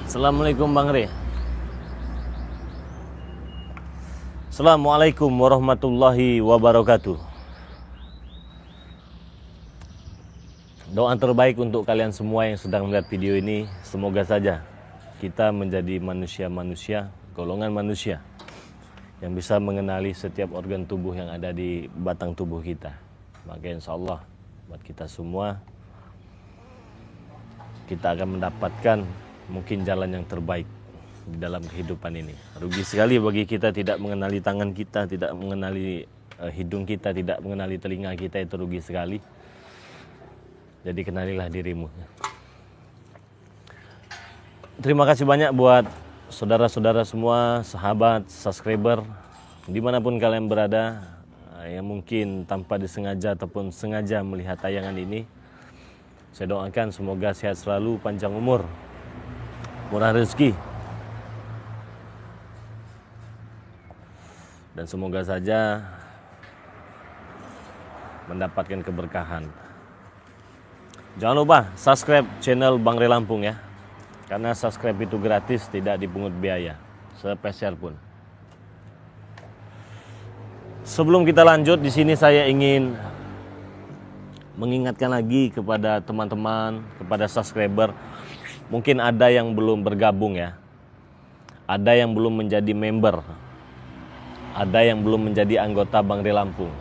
Assalamualaikum Bang Re. Assalamualaikum warahmatullahi wabarakatuh. Doa terbaik untuk kalian semua yang sedang melihat video ini. Semoga saja kita menjadi manusia-manusia, golongan manusia yang bisa mengenali setiap organ tubuh yang ada di batang tubuh kita. Maka insya Allah buat kita semua, kita akan mendapatkan mungkin jalan yang terbaik di dalam kehidupan ini. Rugi sekali bagi kita tidak mengenali tangan kita, tidak mengenali hidung kita, tidak mengenali telinga kita, itu rugi sekali. Jadi kenalilah dirimu. Terima kasih banyak buat saudara-saudara semua, sahabat, subscriber, dimanapun kalian berada, yang mungkin tanpa disengaja ataupun sengaja melihat tayangan ini. Saya doakan semoga sehat selalu, panjang umur, murah rezeki, dan semoga saja mendapatkan keberkahan. Jangan lupa subscribe channel Bang Re Lampung ya, karena subscribe itu gratis, tidak dipungut biaya sepeser pun. Sebelum kita lanjut, di sini saya ingin mengingatkan lagi kepada teman-teman, kepada subscriber, mungkin ada yang belum bergabung ya, ada yang belum menjadi member, ada yang belum menjadi anggota Bang Re Lampung.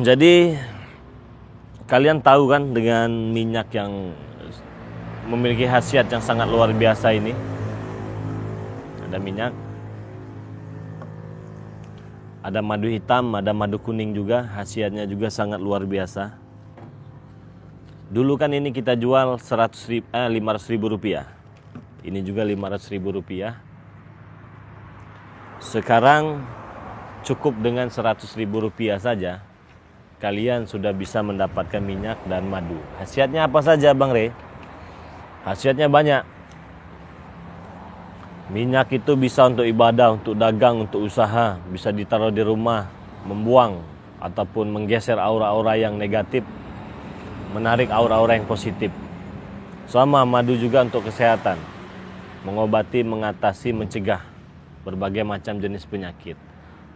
Jadi kalian tahu kan dengan minyak yang memiliki khasiat yang sangat luar biasa ini. Ada minyak, ada madu hitam, ada madu kuning juga, khasiatnya juga sangat luar biasa. Dulu kan ini kita jual 500.000 rupiah. Ini juga 500.000 rupiah. Sekarang cukup dengan 100.000 rupiah saja, kalian sudah bisa mendapatkan minyak dan madu. Khasiatnya apa saja Bang Re? Khasiatnya banyak. Minyak itu bisa untuk ibadah, untuk dagang, untuk usaha, bisa ditaruh di rumah, membuang ataupun menggeser aura-aura yang negatif, menarik aura-aura yang positif. Sama madu juga untuk kesehatan, mengobati, mengatasi, mencegah berbagai macam jenis penyakit.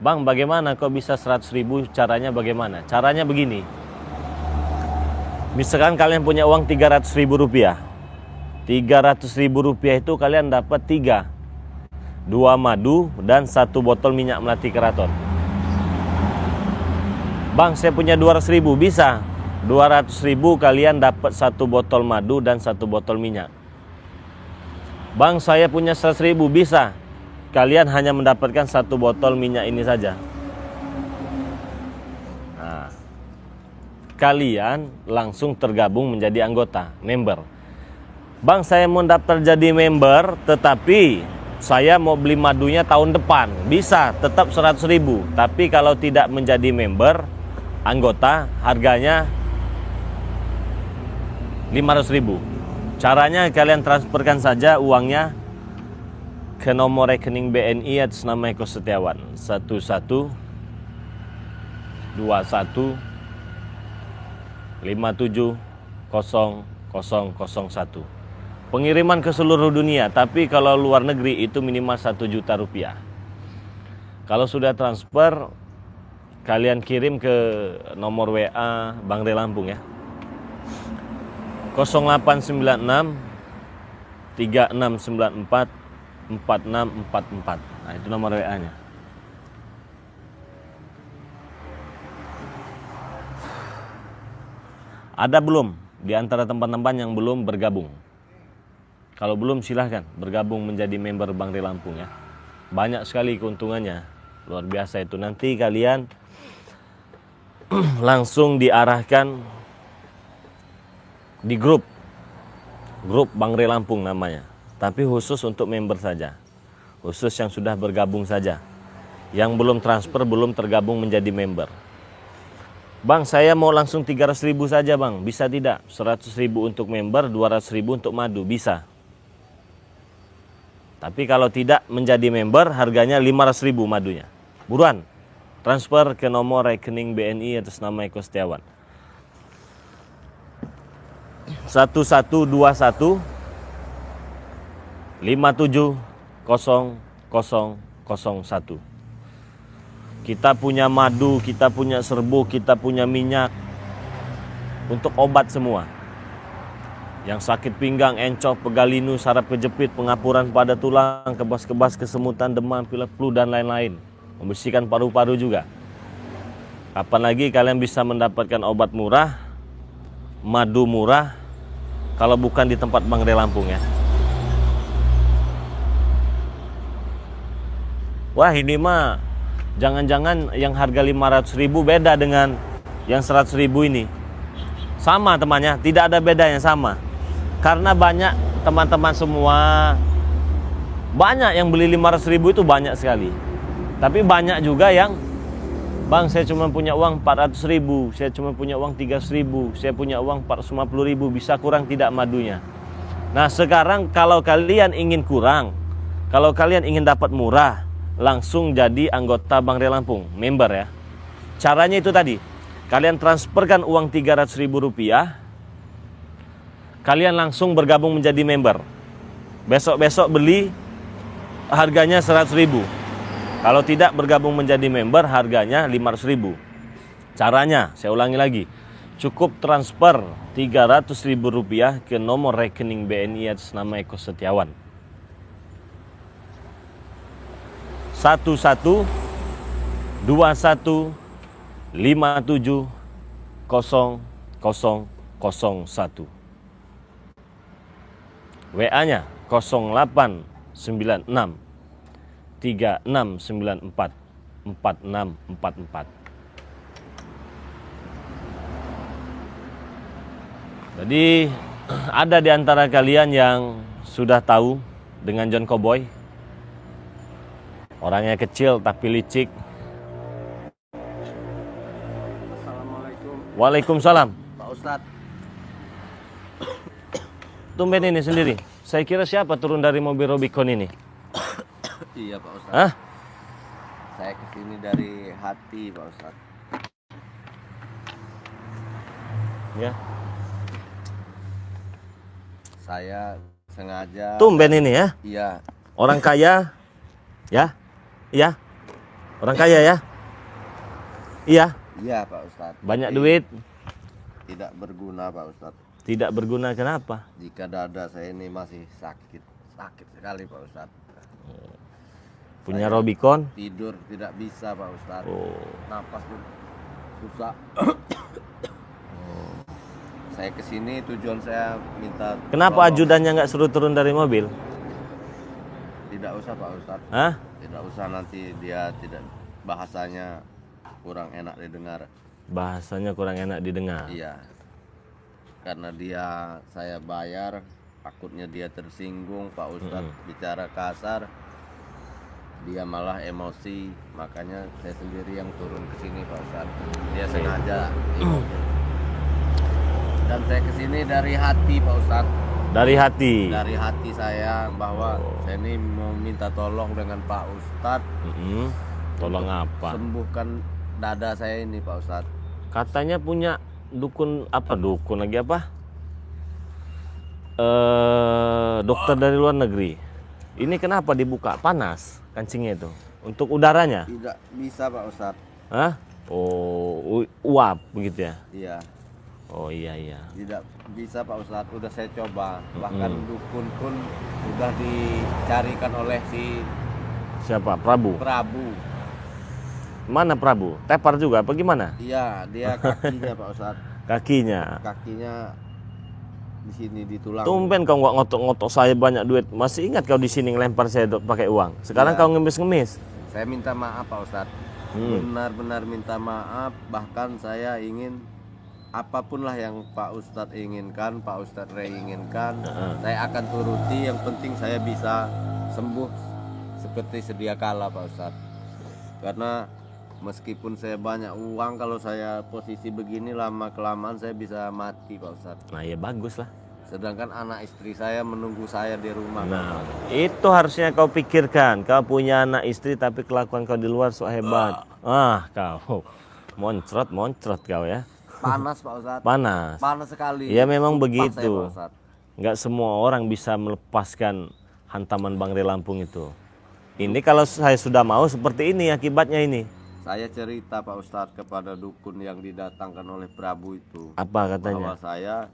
Bang, bagaimana kok bisa 100.000? Caranya bagaimana? Caranya begini. Misalkan kalian punya uang 300.000 rupiah. 300.000 rupiah itu kalian dapat 2 madu dan 1 botol minyak melati keraton. Bang, saya punya 200.000, bisa. 200.000 kalian dapat 1 botol madu dan 1 botol minyak. Bang, saya punya 100.000, bisa. Kalian hanya mendapatkan 1 botol minyak ini saja. Nah, kalian langsung tergabung menjadi anggota, member. Bang, saya mau daftar jadi member, tetapi saya mau beli madunya tahun depan. Bisa, tetap 100.000. Tapi kalau tidak menjadi member, anggota, harganya 500.000. Caranya kalian transferkan saja uangnya ke nomor rekening BNI atas nama Eko Setiawan 1121570001. Pengiriman ke seluruh dunia, tapi kalau luar negeri itu minimal 1 juta rupiah. Kalau sudah transfer, kalian kirim ke nomor WA Bang Re Lampung ya, 0896 3694 4644. Nah, itu nomor WA-nya. Ada belum di antara teman-teman yang belum bergabung? Kalau belum, silahkan bergabung menjadi member Bang Re Lampung ya. Banyak sekali keuntungannya, luar biasa itu. Nanti kalian langsung diarahkan di grup Bang Re Lampung namanya. Tapi khusus untuk member saja, khusus yang sudah bergabung saja. Yang belum transfer, belum tergabung menjadi member. Bang, saya mau langsung 300.000 saja Bang, bisa tidak? 100.000 untuk member, 200.000 untuk madu, bisa. Tapi kalau tidak menjadi member, harganya 500.000 madunya. Buruan, transfer ke nomor rekening BNI atas nama Eko Setiawan 1121 570001. Kita punya madu, kita punya serbuk, kita punya minyak untuk obat semua. Yang sakit pinggang, encok, pegalinu, saraf kejepit, pengapuran pada tulang, kebas-kebas, kesemutan, demam, pilek, flu, dan lain-lain. Membersihkan paru-paru juga. Kapan lagi kalian bisa mendapatkan obat murah, madu murah, kalau bukan di tempat Bang Re Lampung ya. Wah, ini mah jangan-jangan yang harga 500.000 beda dengan yang 100.000 ini. Sama temannya, tidak ada bedanya, sama. Karena banyak teman-teman semua, banyak yang beli 500.000 itu banyak sekali. Tapi banyak juga yang, Bang, saya cuma punya uang 400.000, saya cuma punya uang 300.000, saya punya uang 450.000, bisa kurang tidak madunya? Nah sekarang kalau kalian ingin kurang, kalau kalian ingin dapat murah, langsung jadi anggota Bang Re Lampung, member ya. Caranya itu tadi, kalian transferkan uang 300.000 rupiah, kalian langsung bergabung menjadi member. Besok-besok beli harganya 100.000. Kalau tidak bergabung menjadi member harganya 500.000. Caranya, saya ulangi lagi. Cukup transfer 300.000 rupiah ke nomor rekening BNI atas nama Eko Setiawan. 1121570001. WA-nya 0896 3694 4644. Jadi ada di antara kalian yang sudah tahu dengan John Cowboy. Orangnya kecil tapi licik. Assalamualaikum. Waalaikumsalam. Pak Ustadz. Tumben ini sendiri. Saya kira siapa turun dari mobil Rubicon ini? Iya Pak Ustadz. Hah? Saya kesini dari hati Pak Ustadz. Ya. Saya sengaja. Tumben ini ya. Iya. Orang kaya. Ya. Iya. Orang kaya ya. Iya. Iya Pak Ustadz. Banyak Tapi duit. tidak berguna Pak Ustadz. Tidak berguna kenapa? Jika dada saya ini masih sakit sekali Pak Ustadz. Punya Saya Rubicon? Tidur tidak bisa Pak Ustadz. Oh. Napas pun susah. Saya kesini tujuan saya minta. Kenapa tolong. ajudannya nggak suruh turun dari mobil? Tidak usah Pak Ustadz. Hah? Tidak usah, nanti dia tidak, bahasanya kurang enak didengar. Bahasanya kurang enak didengar. Iya. Karena dia saya bayar, takutnya dia tersinggung Pak Ustadz, bicara kasar. Dia malah emosi, makanya saya sendiri yang turun ke sini Pak Ustadz. Dia sengaja. Dan saya kesini dari hati Pak Ustadz. Dari hati. Dari hati saya bahwa saya ini mau minta tolong dengan Pak Ustadz. Tolong apa? Sembuhkan dada saya ini Pak Ustadz. Katanya punya dukun apa? Dukun lagi apa? Dokter dari luar negeri. Ini kenapa dibuka? Panas kancingnya itu. Untuk udaranya? Tidak bisa Pak Ustadz. Hah? Oh, uap begitu ya? Iya. Oh iya. Tidak bisa Pak Ustadz, udah saya coba. Bahkan dukun pun sudah dicarikan oleh si Siapa? Prabu? Prabu. Mana Prabu? Tepar juga apa gimana? Iya, dia kakinya Pak Ustadz. Kakinya. Kakinya di sini di tulang. Tumben kau nggak ngotok-ngotok saya banyak duit. Masih ingat kau di sini ngelempar saya pakai uang. Sekarang Iya. kau ngemis-ngemis. Saya minta maaf Pak Ustadz. Benar-benar minta maaf. Bahkan saya ingin apapun lah yang Pak Ustadz inginkan, Pak Ustadz Re inginkan, saya akan turuti. Yang penting saya bisa sembuh seperti sedia kala Pak Ustadz. Karena meskipun saya banyak uang, kalau saya posisi begini lama-kelamaan saya bisa mati Pak Ustadz. Nah ya bagus lah. Sedangkan anak istri saya menunggu saya di rumah. Nah itu harusnya kau pikirkan. Kau punya anak istri tapi kelakuan kau di luar so hebat. Kau moncrot kau ya. Panas Pak Ustadz. Panas. Panas sekali. Ya memang Sumpah begitu. saya, Pak Ustadz. Nggak semua orang bisa melepaskan hantaman Bang Rey Lampung itu. Ini kalau saya sudah mau seperti ini akibatnya ini. Saya cerita Pak Ustadz kepada dukun yang didatangkan oleh Prabu itu. Apa katanya? Bahwa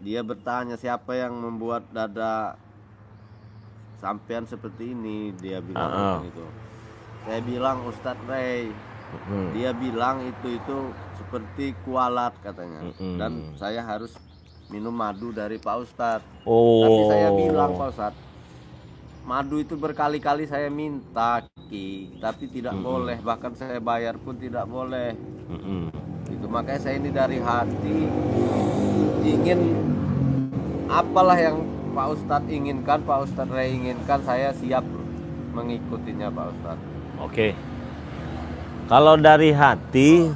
dia bertanya siapa yang membuat dada sampean seperti ini, dia bilang gitu. Saya bilang Ustadz Rey. Dia bilang itu seperti kualat katanya. Dan saya harus minum madu dari Pak Ustadz. Tapi saya bilang Pak Ustadz, madu itu berkali-kali saya minta Ki, tapi tidak boleh, bahkan saya bayar pun tidak boleh. Itu makanya saya ini dari hati ingin apalah yang Pak Ustadz inginkan, Pak Ustadz Rey inginkan, saya siap mengikutinya Pak Ustadz. Oke. Kalau dari hati,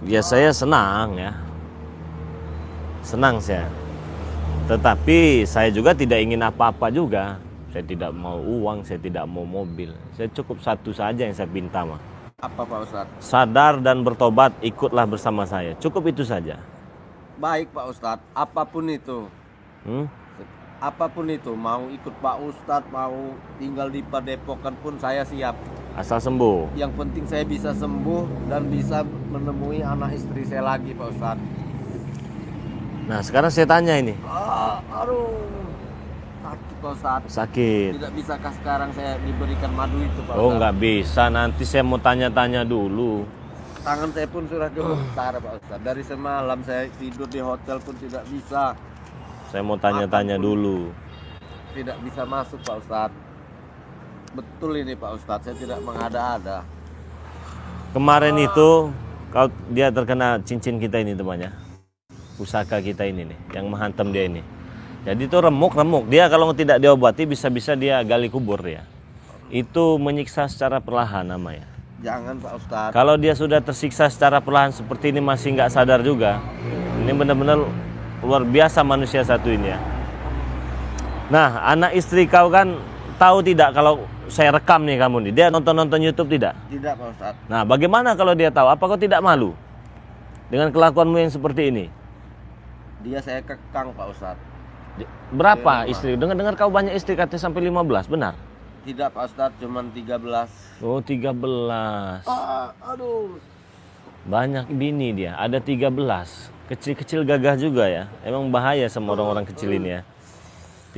ya saya senang ya. Senang saya. Tetapi saya juga tidak ingin apa-apa juga. Saya tidak mau uang, saya tidak mau mobil. Saya cukup satu saja yang saya pinta mah. Apa Pak Ustadz? Sadar dan bertobat, ikutlah bersama saya. Cukup itu saja. Baik Pak Ustadz, apapun itu. Apapun itu, mau ikut Pak Ustadz, mau tinggal di Padepokan pun saya siap. Asal sembuh. Yang penting saya bisa sembuh dan bisa menemui anak istri saya lagi Pak Ustadz. Nah sekarang saya tanya ini. Aduh, sakit Pak Ustadz. Sakit. Tidak bisakah sekarang saya diberikan madu itu Pak Ustadz? Oh nggak bisa, nanti saya mau tanya-tanya dulu. Tangan saya pun sudah gemetar Pak Ustadz. Dari semalam saya tidur di hotel pun tidak bisa. Saya mau tanya-tanya dulu. Tidak bisa masuk Pak Ustadz. Betul ini Pak Ustadz, saya tidak mengada-ada. Kemarin itu kalau dia terkena cincin kita ini temannya, pusaka kita ini nih, yang menghantam dia ini. Jadi itu remuk-remuk. Dia kalau tidak diobati bisa-bisa dia gali kubur ya. Itu menyiksa secara perlahan namanya. Jangan Pak Ustadz. Kalau dia sudah tersiksa secara perlahan seperti ini masih nggak sadar juga, ini benar-benar luar biasa manusia satu ini ya. Nah, anak istri kau kan tahu tidak kalau saya rekam nih kamu nih, dia nonton YouTube tidak? Tidak Pak Ustadz. Nah, bagaimana kalau dia tahu? Apa kau tidak malu dengan kelakuanmu yang seperti ini? Dia saya kekang Pak Ustadz. Berapa istri? Dengar-dengar kau banyak istri, katanya sampai 15, benar? Tidak Pak Ustadz, cuma 13. Oh, 13. Aduh. Banyak bini dia, ada 13. Kecil-kecil gagah juga ya. Emang bahaya sama orang-orang kecil ini ya.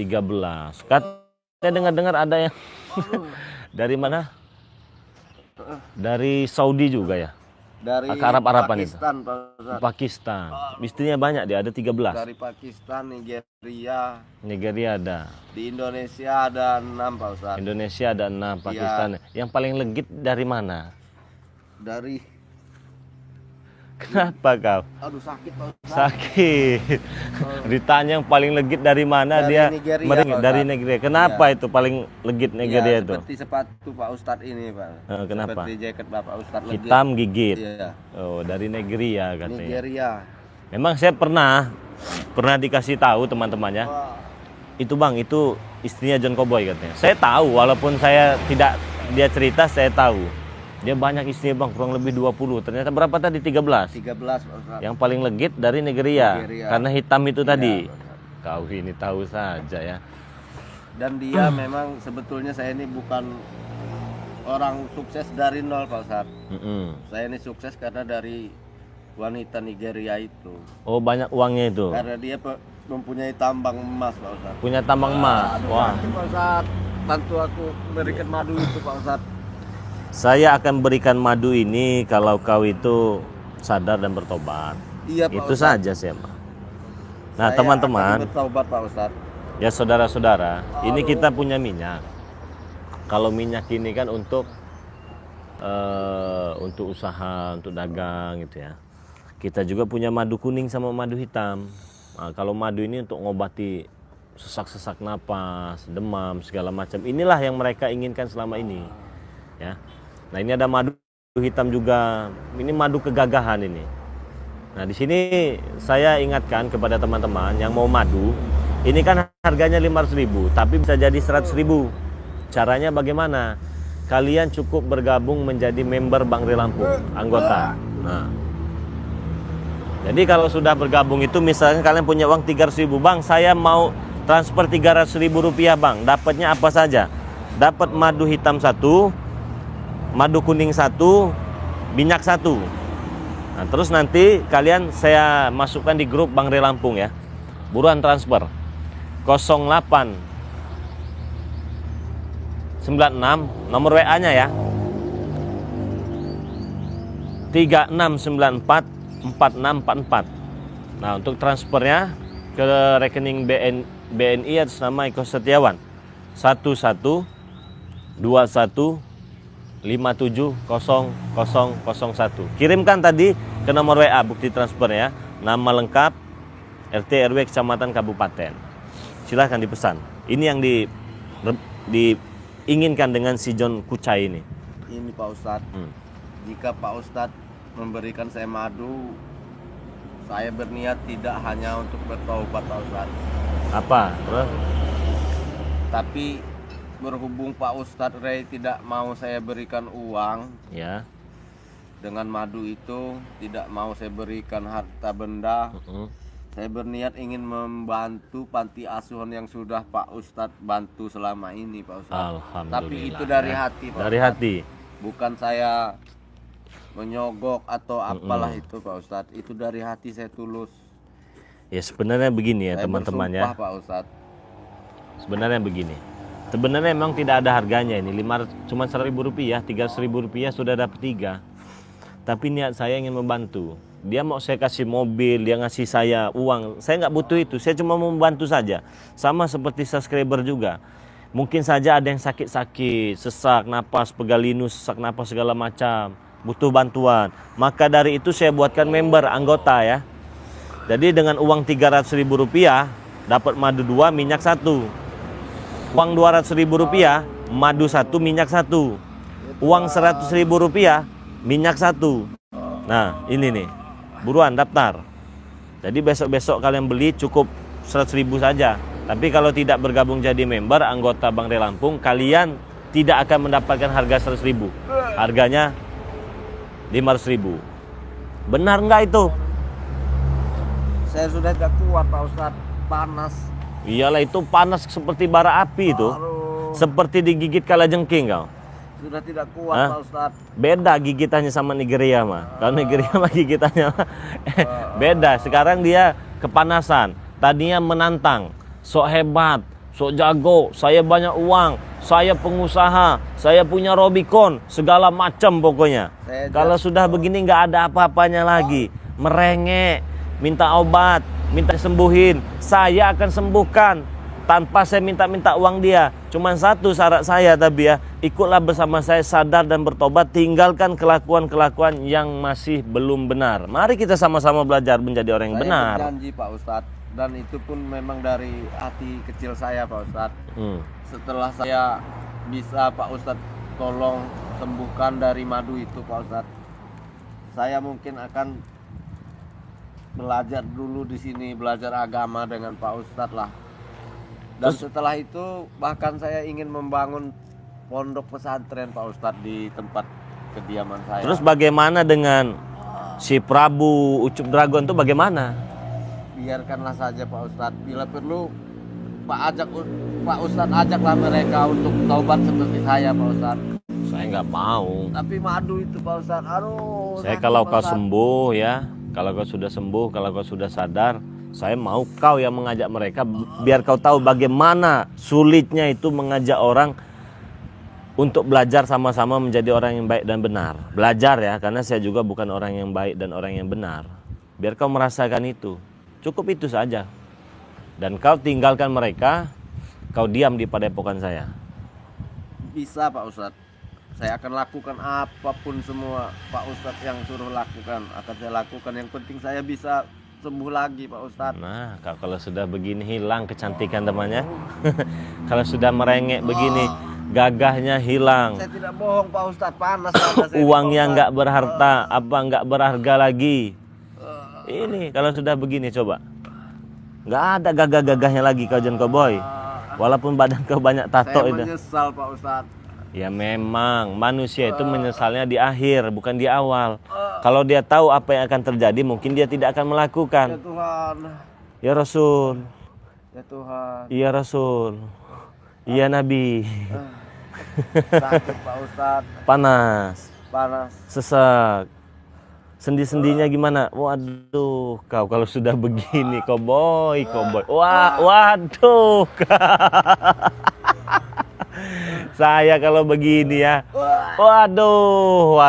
13. Katanya dengar-dengar ada yang dari mana? Dari Saudi juga ya. Dari Arab-Araban itu. Pakistan Pak Ustadz. Pakistan. Istrinya banyak dia, ada 13. Dari Pakistan, Nigeria. Nigeria ada. Di Indonesia ada 6 Pak Ustadz. Indonesia ada 6, Pakistan. Yang paling legit dari mana? Dari Kenapa kau? aduh sakit Pak Ustadz. Sakit. Ditanya yang paling legit dari mana, Dari dia Nigeria, meringit. Pak Dari Ustadz. Nigeria. Kenapa itu paling legit Nigeria itu? Seperti sepatu Pak Ustadz ini Pak. Kenapa? Seperti jaket Bapak Ustadz legit. Hitam gigit. Iya. Oh, dari Nigeria katanya. Nigeria. Memang saya pernah dikasih tahu teman-temannya. Itu Bang, itu istrinya John Cowboy katanya. Saya tahu, walaupun saya tidak dia cerita, saya tahu. Dia banyak istrinya Bang, kurang lebih 20. Ternyata berapa tadi? 13. 13 Pak Ustadz. Yang paling legit dari Nigeria. Karena hitam itu tadi. Pak Ustadz. Kau ini tahu saja ya. Dan dia memang sebetulnya saya ini bukan orang sukses dari nol Pak Ustadz. Saya ini sukses karena dari wanita Nigeria itu. Oh, banyak uangnya itu. Karena dia mempunyai tambang emas Pak Ustadz. Punya tambang emas. Wah. Pak Ustadz, bantu aku berikan madu itu Pak Ustadz. Saya akan berikan madu ini kalau kau itu sadar dan bertobat. Iya Pak Itu Ustadz. saja sih, Pak. Nah, Saya teman-teman, akan bertaubat Pak Ustadz. ya saudara-saudara, ini kita punya minyak. Kalau minyak ini kan untuk usaha, untuk dagang gitu ya. Kita juga punya madu kuning sama madu hitam. Nah, kalau madu ini untuk ngobati sesak-sesak napas, demam, segala macam. Inilah yang mereka inginkan selama ini. Ya. Nah, ini ada madu hitam juga. Ini madu kegagahan ini. Nah, di sini saya ingatkan kepada teman-teman yang mau madu. Ini kan harganya 500.000, tapi bisa jadi 100.000. Caranya bagaimana? Kalian cukup bergabung menjadi member Bang Rey Lampung, anggota. Nah, jadi kalau sudah bergabung itu misalnya kalian punya uang 300.000, Bang, saya mau transfer 300.000 rupiah bang, dapatnya apa saja? Dapat madu hitam 1, madu kuning 1, minyak 1. Nah, terus nanti kalian saya masukkan di grup Bang Re Lampung ya. Buruan transfer 08 96 nomor WA-nya ya. 3694 4644. Nah, untuk transfernya ke rekening BNI atas nama Eko Setiawan 1121570001. Kirimkan tadi ke nomor WA bukti transfer ya, nama lengkap, RT RW kecamatan kabupaten. Silahkan dipesan. Ini yang diinginkan dengan si John Kucai ini. Ini Pak Ustadz, jika Pak Ustadz memberikan saya madu, saya berniat tidak hanya untuk bertaubat Pak Ustadz. Apa? Terus? Tapi berhubung Pak Ustadz Ray tidak mau saya berikan uang, Ya. dengan madu itu tidak mau saya berikan harta benda. Saya berniat ingin membantu panti asuhan yang sudah Pak Ustadz bantu selama ini Pak Ustadz. Alhamdulillah. Tapi itu dari hati Pak Dari Ustadz. hati. Bukan saya menyogok atau apalah itu Pak Ustadz. Itu dari hati saya tulus. Ya sebenarnya begini ya Saya teman-teman ya. bersumpah, Pak Ustadz. Sebenarnya begini. Sebenarnya memang tidak ada harganya ini. Cuma 100.000 rupiah, 300.000 rupiah sudah dapat 3. Tapi niat saya ingin membantu. Dia mau saya kasih mobil, dia ngasih saya uang. Saya nggak butuh itu, saya cuma mau membantu saja. Sama seperti subscriber juga. Mungkin saja ada yang sakit-sakit, sesak napas, pegalinu, sesak napas segala macam, butuh bantuan. Maka dari itu saya buatkan member, anggota ya. Jadi dengan uang 300.000 rupiah, dapat madu 2, minyak 1. Uang 200.000 rupiah, madu 1, minyak 1. Uang 100.000 rupiah, minyak 1. Nah ini nih, buruan daftar. Jadi besok-besok kalian beli cukup 100.000 saja. Tapi kalau tidak bergabung jadi member, anggota Bang Re Lampung, kalian tidak akan mendapatkan harga 100.000. Harganya 500.000. Benar nggak itu? Saya sudah tidak kuat Pak Ustadz, panas. Iyalah itu panas seperti bara api itu. Aduh, Seperti digigit kalajengking kau. sudah tidak kuat Hah? Pak Ustadz. Beda gigitannya sama Nigeria mah. Kalau Nigeria mah gigitannya mah beda. Sekarang dia kepanasan. Tadinya menantang, sok hebat, sok jago, saya banyak uang, saya pengusaha, saya punya Robicon, segala macam pokoknya. Kalau sudah begini nggak ada apa-apanya lagi. Merengek, minta obat, minta sembuhin. Saya akan sembuhkan tanpa saya minta-minta uang dia. Cuman satu syarat saya tapi ya, ikutlah bersama saya sadar dan bertobat, tinggalkan kelakuan-kelakuan yang masih belum benar. Mari kita sama-sama belajar menjadi orang yang benar. Saya berjanji Pak Ustadz, dan itu pun memang dari hati kecil saya Pak Ustadz. Setelah saya bisa Pak Ustadz tolong sembuhkan dari madu itu Pak Ustadz, saya mungkin akan belajar dulu di sini, belajar agama dengan Pak Ustadz lah. Dan setelah itu bahkan saya ingin membangun pondok pesantren Pak Ustadz di tempat kediaman saya. Terus bagaimana dengan si Prabu Ucup Dragon itu bagaimana? Biarkanlah saja Pak Ustadz, bila perlu Pak Ustadz ajaklah mereka untuk taubat seperti saya Pak Ustadz. Saya nggak mau. Tapi madu itu Pak Ustadz, aduh. Saya sakit, kalau Pak kau Ustadz. sembuh ya, kalau kau sudah sembuh, kalau kau sudah sadar, saya mau kau yang mengajak mereka biar kau tahu bagaimana sulitnya itu mengajak orang untuk belajar sama-sama menjadi orang yang baik dan benar. Belajar ya, karena saya juga bukan orang yang baik dan orang yang benar. Biar kau merasakan itu. Cukup itu saja. Dan kau tinggalkan mereka, kau diam di padepokan saya. Bisa Pak Ustadz, saya akan lakukan apapun semua Pak Ustadz yang suruh lakukan, akan saya lakukan. Yang penting saya bisa sembuh lagi Pak Ustadz. Nah, kalau sudah begini hilang kecantikan temannya. Kalau sudah merengek begini, gagahnya hilang. Saya tidak bohong Pak Ustadz, panas dada saya, Uangnya Pak nggak Ustadz. berharta, apa nggak berharga lagi. Ini kalau sudah begini coba, nggak ada gagah-gagahnya lagi kau John Cowboy. Walaupun badan kau banyak tato Saya itu. menyesal Pak Ustadz. Ya memang manusia itu menyesalnya di akhir, bukan di awal. Kalau dia tahu apa yang akan terjadi, mungkin dia tidak akan Ya melakukan. Tuhan, Ya Rasul, Ya Tuhan. Iya Rasul. Iya Nabi. Sakit Pak Ustadz. Panas. Panas. Sesak. Sendi-sendinya gimana? Waduh, kau kalau sudah begini, koboy. Waduh. Saya kalau begini ya. Waduh.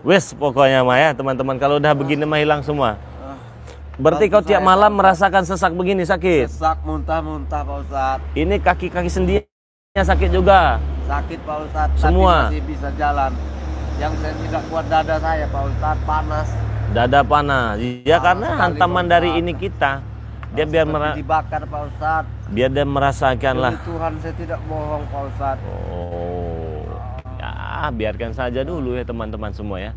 Wes pokoknya mah ya teman-teman, kalau udah begini mah hilang semua. Berarti kau tiap malam merasakan sesak begini, sakit? Sesak, muntah-muntah Pak Ustadz. Ini kaki-kaki sendinya sakit juga? Sakit Pak Ustadz, Semua? tapi masih bisa jalan. Yang saya tidak kuat dada saya Pak Ustadz, panas. Dada panas. Ya karena sekali, hantaman Pak dari Ustadz. ini kita. Dia biar Dibakar Pak Ustadz. biar dia merasakan lah. Demi Tuhan saya tidak bohong Pak Ustadz. Oh. Ya, biarkan saja dulu ya teman-teman semua ya.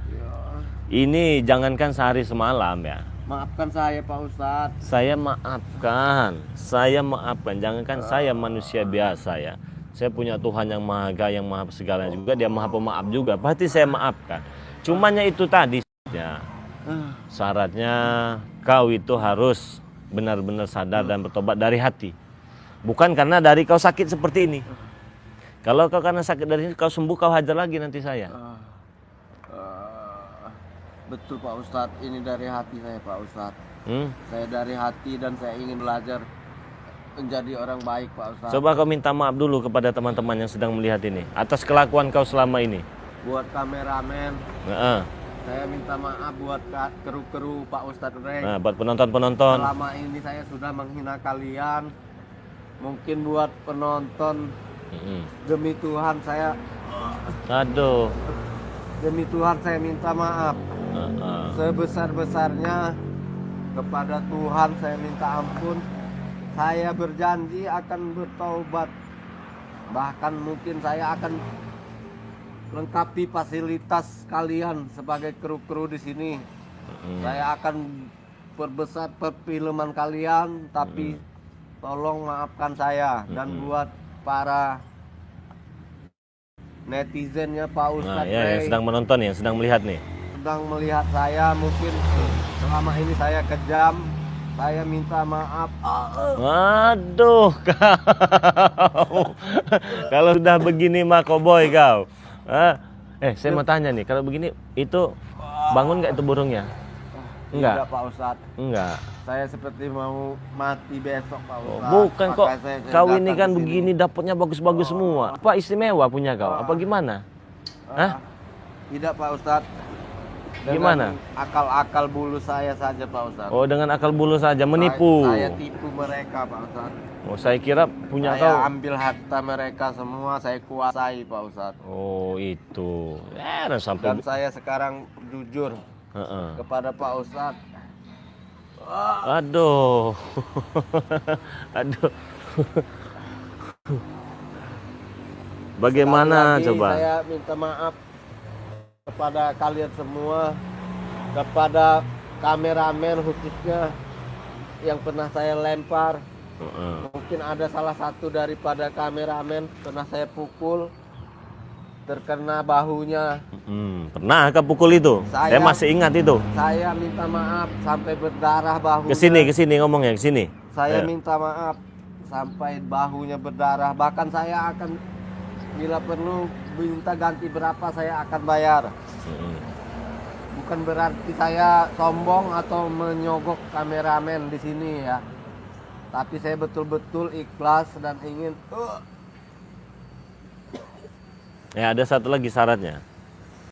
Ini jangankan sehari semalam ya. Maafkan saya Pak Ustadz. Saya maafkan. Jangankan saya manusia biasa ya. Saya punya Tuhan yang maha Ega, yang maha segala juga. Dia maha pemaaf juga. Pasti saya maafkan. Cumanya itu tadi ya. Syaratnya kau itu harus benar-benar sadar dan bertobat dari hati. Bukan karena dari kau sakit seperti ini. Kalau kau karena sakit dari ini, kau sembuh, kau hajar lagi nanti saya. Betul Pak Ustadz, ini dari hati saya Pak Ustadz. Saya dari hati dan saya ingin belajar menjadi orang baik Pak Ustadz. Coba kau minta maaf dulu kepada teman-teman yang sedang melihat ini atas kelakuan kau selama ini. Buat kameramen, Nah, saya minta maaf buat kru-kru Pak Ustadz Rey. nah buat penonton-penonton. Selama ini saya sudah menghina kalian. Mungkin buat penonton, demi Tuhan saya, Aduh. demi Tuhan saya minta maaf. Sebesar-besarnya kepada Tuhan saya minta ampun. Saya berjanji akan bertaubat. Bahkan mungkin saya akan lengkapi fasilitas kalian sebagai kru-kru di sini. Saya akan perbesar perfilman kalian, tapi tolong maafkan saya. Dan buat para netizennya Pak Nah, Ustadz ya, yang Rey, sedang menonton nih, yang sedang melihat nih. sedang melihat saya, mungkin selama ini saya kejam. Saya minta maaf. Waduh, kau. Kalau sudah begini mah koboy kau. Saya mau tanya nih, kalau begini itu bangun nggak itu burungnya? Enggak. Tidak Pak Ustadz. Enggak. Saya seperti mau mati besok Pak Ustadz. Bukan kok. Makanya saya Kau datang ini kan ke sini. begini dapatnya bagus-bagus semua. Apa istimewa punya kau? Apa gimana? Hah? Tidak Pak Ustadz. Dengan Gimana? akal-akal bulu saya saja Pak Ustadz. Oh, dengan akal bulu saja menipu. Saya tipu mereka Pak Ustadz. Oh, saya kira punya Saya kau. ambil harta mereka semua, saya kuasai Pak Ustadz. Oh, itu. Dan Dan sampai. saya sekarang jujur Heeh. kepada Pak Ustadz. Aduh. Aduh. Bagaimana Sekali lagi coba? Saya minta maaf kepada kalian semua, kepada kameramen khususnya yang pernah saya lempar. Mungkin ada salah satu daripada kameramen pernah saya pukul, terkena bahunya. Pernah kau pukul itu? Saya masih ingat itu. Saya minta maaf sampai berdarah bahunya. Kesini ngomongnya, kesini. Saya Ayo. minta maaf sampai bahunya berdarah. Bahkan saya akan bila perlu minta ganti berapa saya akan bayar. Bukan berarti saya sombong atau menyogok kameramen di sini ya. Tapi saya betul-betul ikhlas dan ingin Ya, ada satu lagi syaratnya.